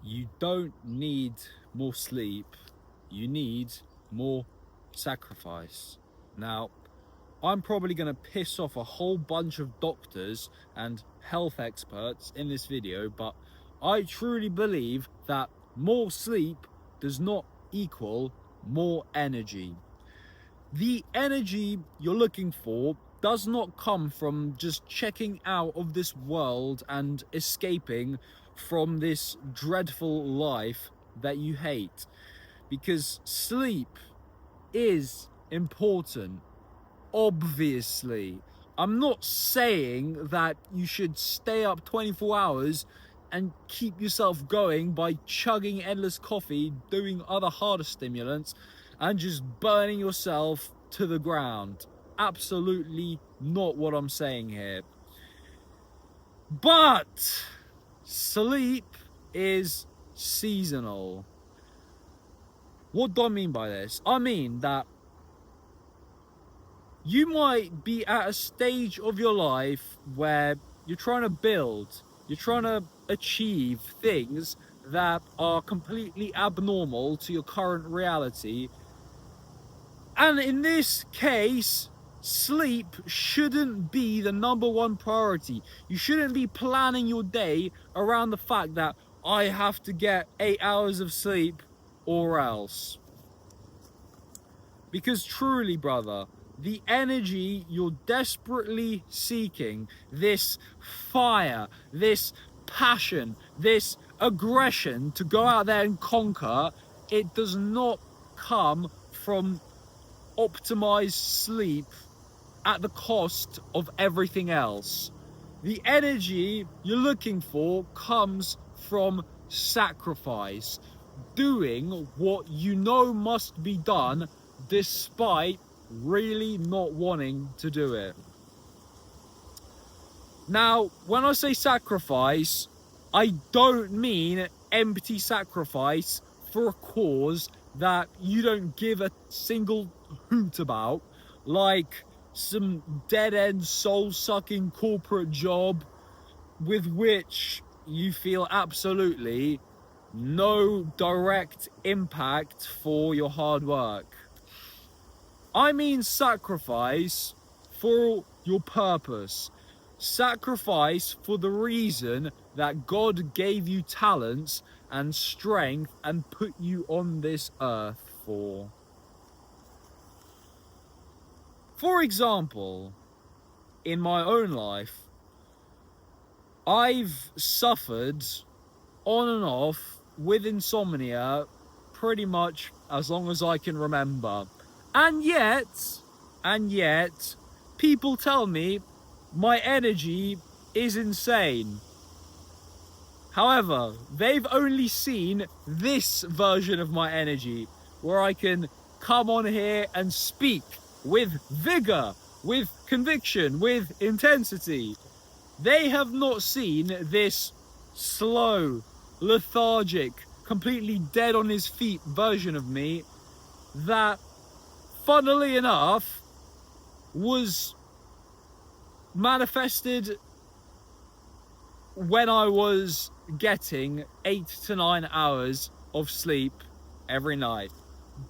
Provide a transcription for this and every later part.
You don't need more sleep, you need more sacrifice. Now, I'm probably going to piss off a whole bunch of doctors and health experts in this video, but I truly believe that more sleep does not equal more energy. The energy you're looking for does not come from just checking out of this world and escaping from this dreadful life that you hate, because sleep is important, obviously. I'm not saying that you should stay up 24 hours and keep yourself going by chugging endless coffee, doing other harder stimulants, and just burning yourself to the ground. Absolutely not what I'm saying here. But sleep is seasonal. What do I mean by this? I mean that you might be at a stage of your life where you're trying to build, you're trying to achieve things that are completely abnormal to your current reality. And in this case, sleep shouldn't be the #1 priority. You shouldn't be planning your day around the fact that I have to get 8 hours of sleep or else. Because truly, brother, the energy you're desperately seeking, this fire, this passion, this aggression to go out there and conquer, it does not come from optimized sleep at the cost of everything else. The energy you're looking for comes from sacrifice, doing what you know must be done despite really not wanting to do it. Now, when I say sacrifice, I don't mean empty sacrifice for a cause that you don't give a single hoot about, like some dead-end soul-sucking corporate job with which you feel absolutely no direct impact for your hard work. I mean sacrifice for your purpose. Sacrifice for the reason that God gave you talents and strength and put you on this earth for. For example, in my own life, I've suffered on and off with insomnia pretty much as long as I can remember. And yet, people tell me my energy is insane. However, they've only seen this version of my energy, where I can come on here and speak with vigor, with conviction, with intensity. They have not seen this slow, lethargic, completely dead on his feet version of me that, funnily enough, was manifested when I was getting 8 to 9 hours of sleep every night.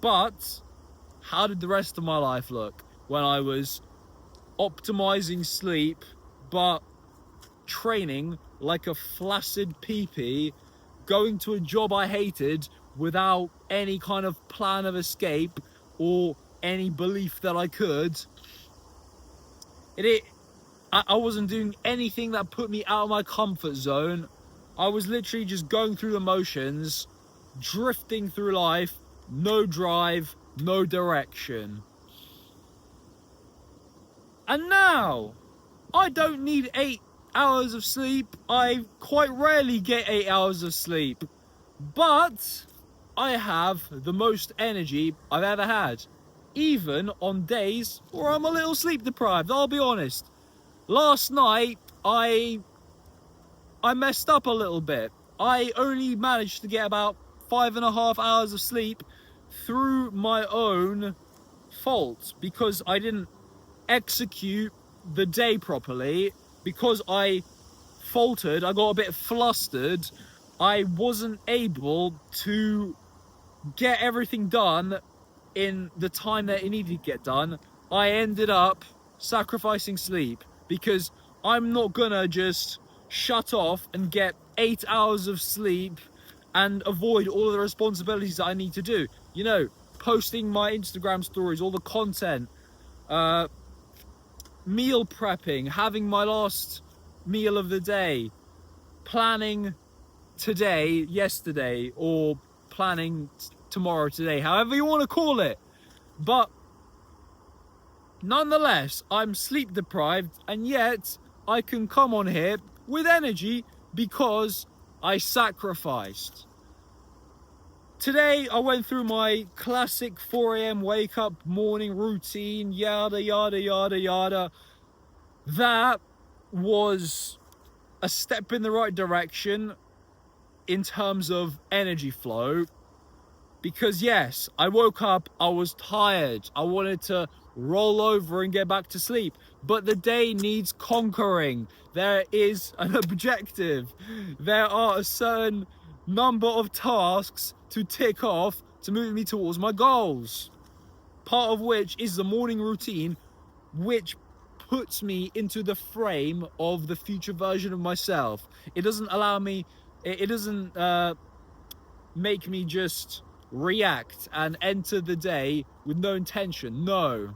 But how did the rest of my life look when I was optimizing sleep but training like a flaccid peepee, going to a job I hated without any kind of plan of escape or any belief that I could? I wasn't doing anything that put me out of my comfort zone. I was literally just going through the motions, drifting through life, no drive, no direction. And now, I don't need 8 hours of sleep. I quite rarely get 8 hours of sleep. But I have the most energy I've ever had. Even on days where I'm a little sleep deprived, I'll be honest. Last night, I messed up a little bit. I only managed to get about 5.5 hours of sleep through my own fault, because I didn't execute the day properly, because I faltered, I got a bit flustered, I wasn't able to get everything done in the time that it needed to get done. I ended up sacrificing sleep because I'm not gonna just shut off and get 8 hours of sleep and avoid all of the responsibilities that I need to do. You know, posting my Instagram stories, all the content, meal prepping, having my last meal of the day, planning today, yesterday, or planning tomorrow, today, however you want to call it. But nonetheless, I'm sleep deprived, and yet I can come on here with energy because I sacrificed. Today I went through my classic 4 a.m. wake up morning routine, yada yada yada yada. That was a step in the right direction in terms of energy flow, because yes, I woke up, I was tired, I wanted to roll over and get back to sleep, but the day needs conquering. There is an objective, there are a certain number of tasks to tick off to move me towards my goals, part of which is the morning routine, which puts me into the frame of the future version of myself. It doesn't allow me, it doesn't make me just react and enter the day with no intention. No.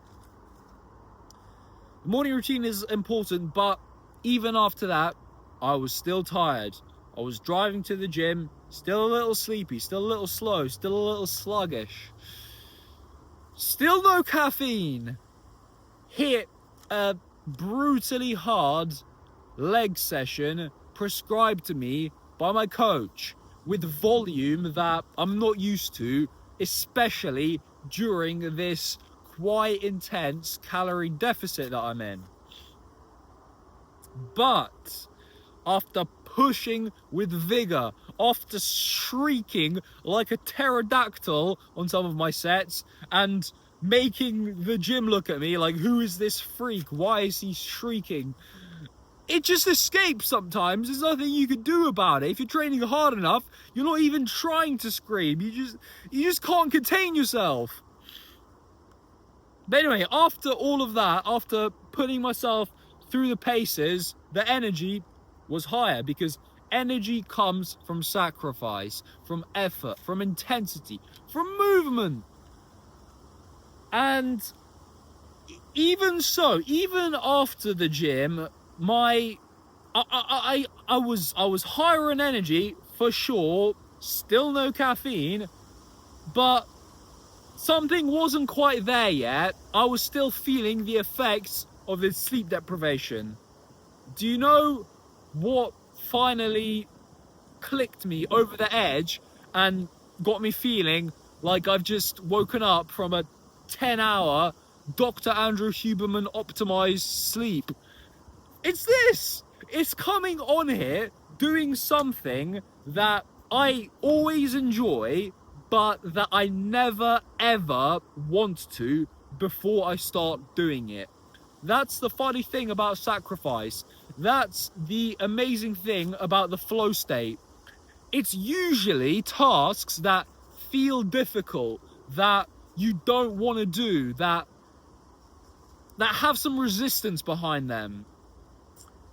The morning routine is important, but even after that, I was still tired. I was driving to the gym, still a little sleepy, still a little slow, still a little sluggish. Still no caffeine. Hit a brutally hard leg session prescribed to me by my coach with volume that I'm not used to, especially during this quite intense calorie deficit that I'm in. But after pushing with vigor, after shrieking like a pterodactyl on some of my sets and making the gym look at me like, who is this freak? Why is he shrieking? It just escapes sometimes. There's nothing you can do about it. If you're training hard enough, you're not even trying to scream. You just can't contain yourself. But anyway, after all of that, after putting myself through the paces, the energy was higher, because energy comes from sacrifice, from effort, from intensity, from movement. And even so, even after the gym, I was higher in energy for sure, still no caffeine, but something wasn't quite there yet. I was still feeling the effects of this sleep deprivation. Do you know what finally clicked me over the edge and got me feeling like I've just woken up from a 10-hour Dr. Andrew Huberman optimized sleep? It's this! It's coming on here, doing something that I always enjoy, but that I never ever want to before I start doing it. That's the funny thing about sacrifice. That's the amazing thing about the flow state. It's usually tasks that feel difficult, that you don't want to do, that have some resistance behind them.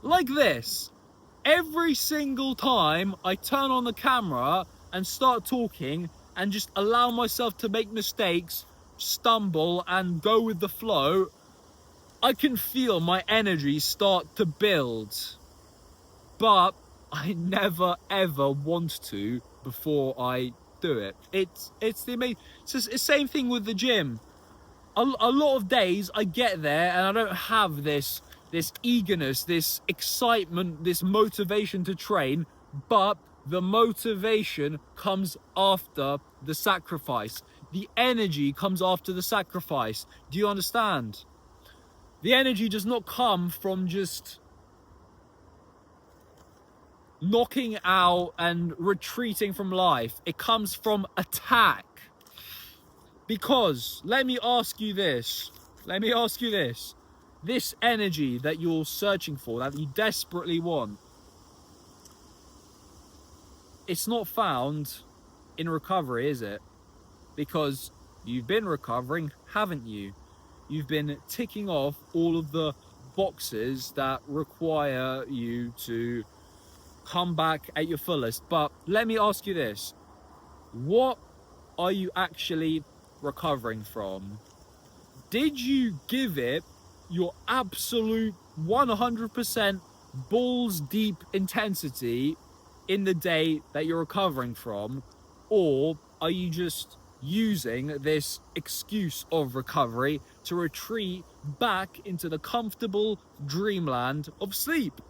Like this. Every single time I turn on the camera and start talking and just allow myself to make mistakes, stumble and go with the flow, I can feel my energy start to build. But I never ever want to before I do it. It's the same thing with the gym. A lot of days I get there and I don't have this eagerness, this excitement, this motivation to train, but the motivation comes after the sacrifice. The energy comes after the sacrifice. Do you understand? The energy does not come from just knocking out and retreating from life. It comes from attack. Because, let me ask you this. This energy that you're searching for, that you desperately want, it's not found in recovery, is it? Because you've been recovering, haven't you? You've been ticking off all of the boxes that require you to come back at your fullest. But let me ask you this. What are you actually recovering from? Did you give it your absolute 100% balls deep intensity in the day that you're recovering from? Or are you just using this excuse of recovery to retreat back into the comfortable dreamland of sleep?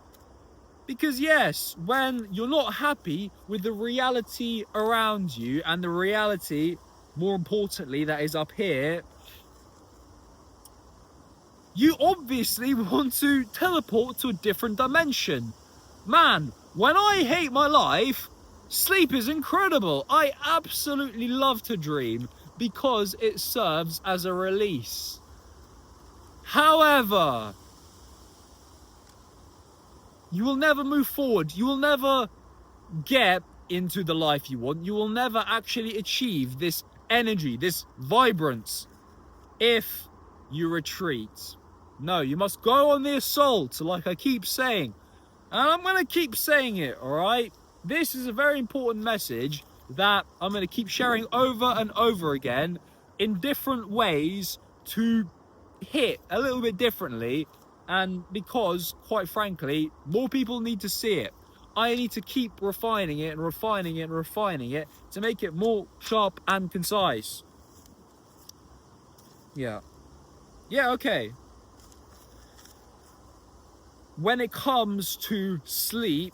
Because yes, when you're not happy with the reality around you, and the reality, more importantly, that is up here, you obviously want to teleport to a different dimension. Man, when I hate my life, sleep is incredible. I absolutely love to dream because it serves as a release. However, you will never move forward. You will never get into the life you want. You will never actually achieve this energy, this vibrance, if you retreat. No, you must go on the assault, like I keep saying. And I'm going to keep saying it, alright? This is a very important message that I'm going to keep sharing over and over again in different ways to hit a little bit differently. And because, quite frankly, more people need to see it. I need to keep refining it and refining it and refining it to make it more sharp and concise. Yeah, okay. When it comes to sleep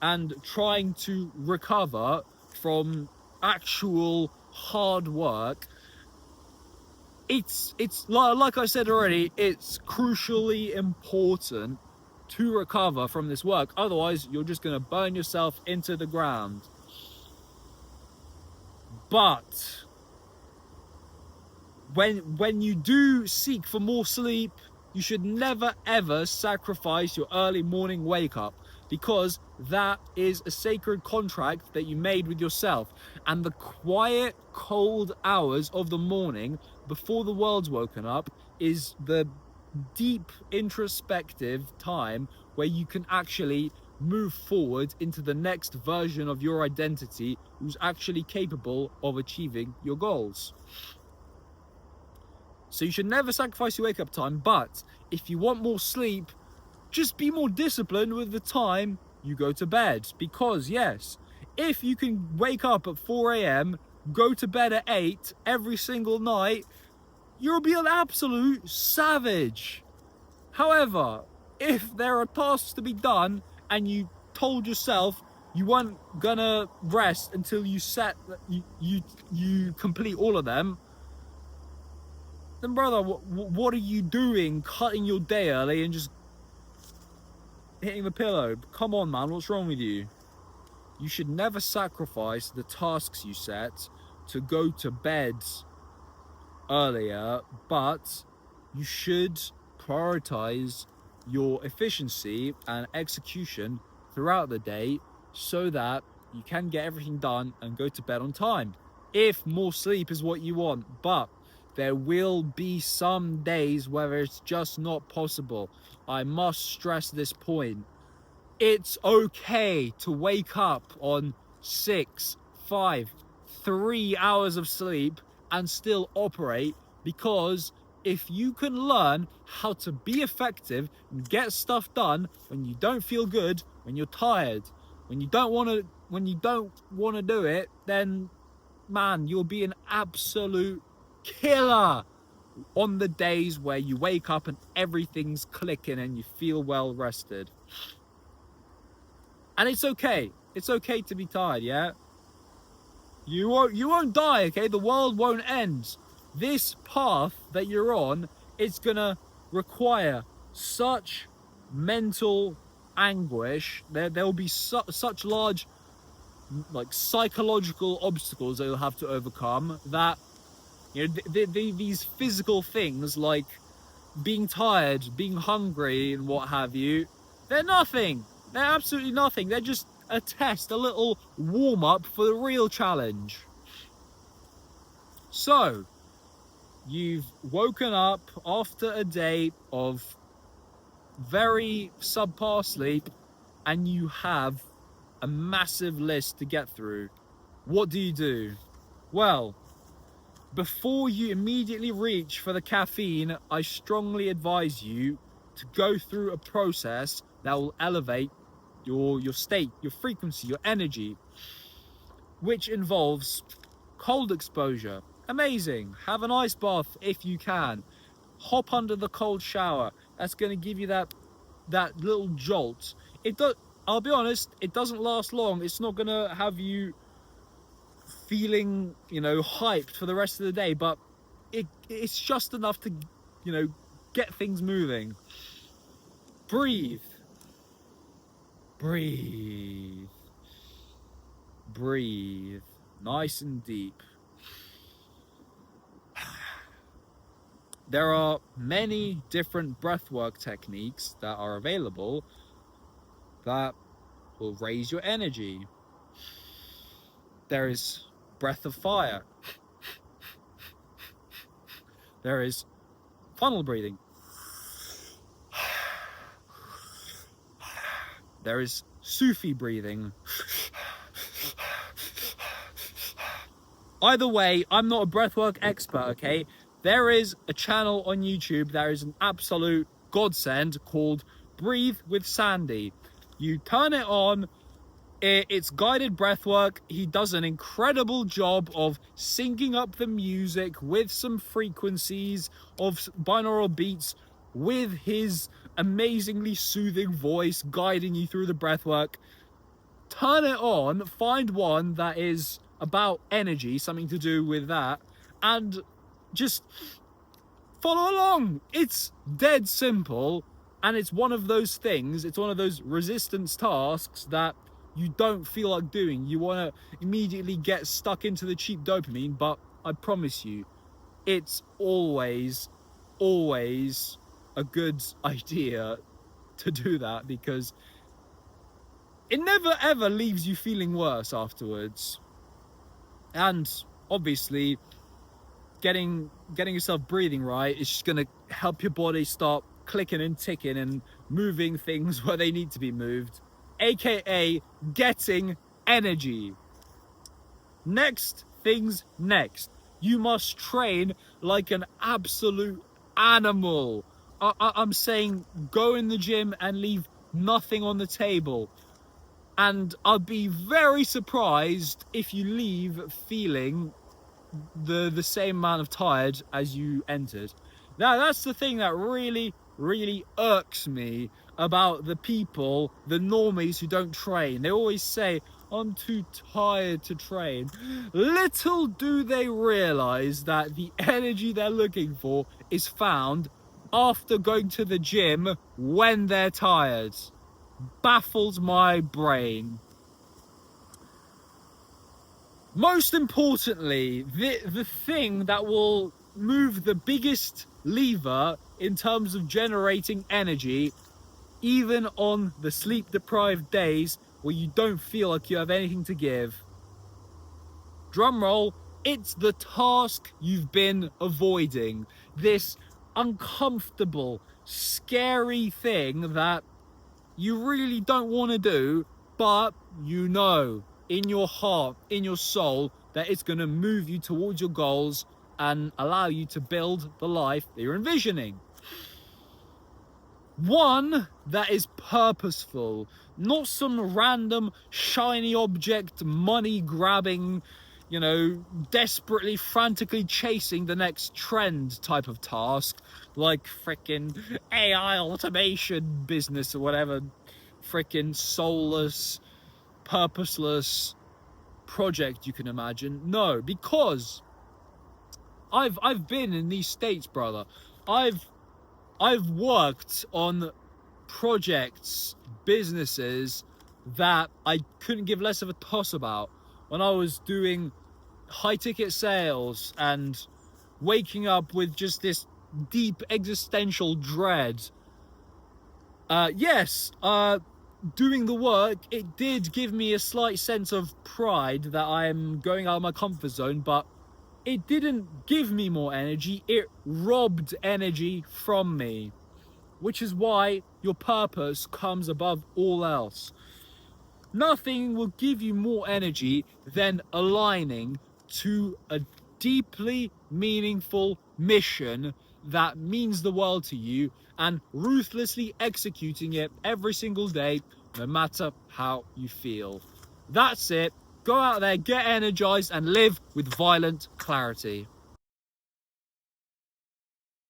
and trying to recover from actual hard work, it's like I said already, it's crucially important to recover from this work. Otherwise, you're just going to burn yourself into the ground. But when you do seek for more sleep, you should never ever sacrifice your early morning wake up, because that is a sacred contract that you made with yourself. And the quiet, cold hours of the morning before the world's woken up is the deep introspective time where you can actually move forward into the next version of your identity who's actually capable of achieving your goals. So you should never sacrifice your wake-up time, but if you want more sleep, just be more disciplined with the time you go to bed. Because yes, if you can wake up at 4 a.m, go to bed at 8 every single night, you'll be an absolute savage. However, if there are tasks to be done and you told yourself you weren't gonna rest until you complete all of them, then brother, what are you doing cutting your day early and just hitting the pillow? Come on, man, what's wrong with you? You should never sacrifice the tasks you set to go to bed earlier, but you should prioritize your efficiency and execution throughout the day so that you can get everything done and go to bed on time, if more sleep is what you want. But there will be some days where it's just not possible. I must stress this point. It's okay to wake up on 6, 5, 3 hours of sleep and still operate, because if you can learn how to be effective and get stuff done when you don't feel good, when you're tired, when you don't want to do it, then man, you'll be an absolute killer on the days where you wake up and everything's clicking and you feel well rested. And it's okay to be tired, yeah? You won't die, okay? The world won't end. This path that you're on, it's gonna require such mental anguish. There'll be such large, like, psychological obstacles that you'll have to overcome, that, you know, these physical things like being tired, being hungry and what have you, they're nothing. They're absolutely nothing. They're just a test, a little warm-up for the real challenge. So, you've woken up after a day of very subpar sleep, and you have a massive list to get through. What do? Well, before you immediately reach for the caffeine, I strongly advise you to go through a process that will elevate your state, your frequency, your energy, which involves cold exposure. Amazing. Have an ice bath if you can. Hop under the cold shower. That's going to give you that little jolt. I'll be honest, it doesn't last long. It's not going to have you feeling, hyped for the rest of the day, but it's just enough to, get things moving. Breathe. Breathe. Breathe. Nice and deep. There are many different breathwork techniques that are available that will raise your energy. There is breath of fire. There is funnel breathing. There is Sufi breathing. Either way, I'm not a breathwork expert, okay? There is a channel on YouTube that is an absolute godsend called Breathe with Sandy. You turn it on, it's guided breathwork. He does an incredible job of syncing up the music with some frequencies of binaural beats with his amazingly soothing voice guiding you through the breathwork. Turn it on, find one that is about energy, something to do with that, and just follow along. It's dead simple, and it's one of those things, it's one of those resistance tasks that you don't feel like doing. You want to immediately get stuck into the cheap dopamine, but I promise you, it's always a good idea to do that, because it never ever leaves you feeling worse afterwards. And obviously, getting yourself breathing right is just going to help your body start clicking and ticking and moving things where they need to be moved, aka getting energy. Next things next, you must train like an absolute animal. I'm saying go in the gym and leave nothing on the table. And I'd be very surprised if you leave feeling the same amount of tired as you entered. Now, that's the thing that really irks me about the people, the normies who don't train. They always say, I'm too tired to train. Little do they realize that the energy they're looking for is found after going to the gym when they're tired. Baffles my brain. Most importantly, the thing that will move the biggest lever in terms of generating energy, even on the sleep-deprived days where you don't feel like you have anything to give. Drum roll, it's the task you've been avoiding. This uncomfortable, scary thing that you really don't want to do, but you know in your heart, in your soul, that it's going to move you towards your goals and allow you to build the life that you're envisioning. One that is purposeful, not some random shiny object, money grabbing, desperately, frantically chasing the next trend type of task, like frickin' AI automation business or whatever, frickin' soulless, purposeless project you can imagine. No, because I've been in these states, brother. I've worked on projects, businesses that I couldn't give less of a toss about when I was doing high ticket sales and waking up with just this deep existential dread. doing the work, it did give me a slight sense of pride that I am going out of my comfort zone, but it didn't give me more energy, it robbed energy from me. Which is why your purpose comes above all else. Nothing will give you more energy than aligning to a deeply meaningful mission that means the world to you and ruthlessly executing it every single day, no matter how you feel. That's it. Go out there, get energized, and live with violent clarity.